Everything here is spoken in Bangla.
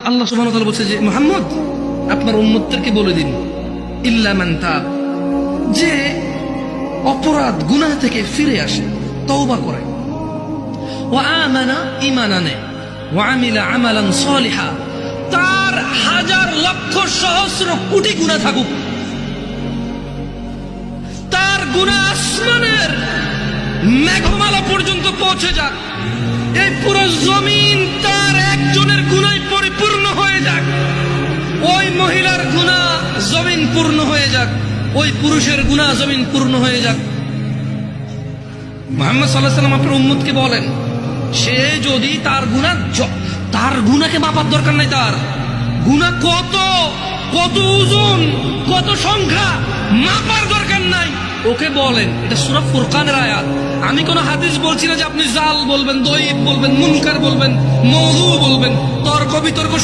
আল্লাহ সুবহানাহু ওয়া তাআলা বলছে যে মুহাম্মদ আপনার উম্মতদেরকে বলে দিন ইল্লা মান তাব, যে অপরাধ গুনাহ থেকে ফিরে আসে, তওবা করে, ওয়া আমানা, ঈমান আনে, ওয়া আমিলা আমালান সালিহা, তার হাজার লক্ষ সহস্র কোটি গুনাহ থাকুক, তার গুনাহ আসমানের মেঘমালা পর্যন্ত পৌঁছে যাক, এই পুরো জমিন তার একজনের গুনায় পরিপূর্ণ হয়ে যাক, ওই মহিলার গুনাহ জমিন পূর্ণ হয়ে যাক, ওই পুরুষের গুনাহ জমিন পূর্ণ হয়ে যাক। মুহাম্মদ সাল্লাল্লাহু আলাইহি ওয়াসাল্লাম আপনার উম্মতকে বলেন, সে যদি তার গুনাহকে মাপার দরকার নাই, তার গুনাহ কত কত ওজন কত সংখ্যা মাপার দরকার নাই, ওকে বলেন। এটা সূরা ফুরকানের আয়াত। আমি কোন হাদিস বলছি না যে আপনি জাল বলবেন, দঈফ বলবেন, মুনকার বলবেন, মওযু বলবেন, তর্ক বিতর্ক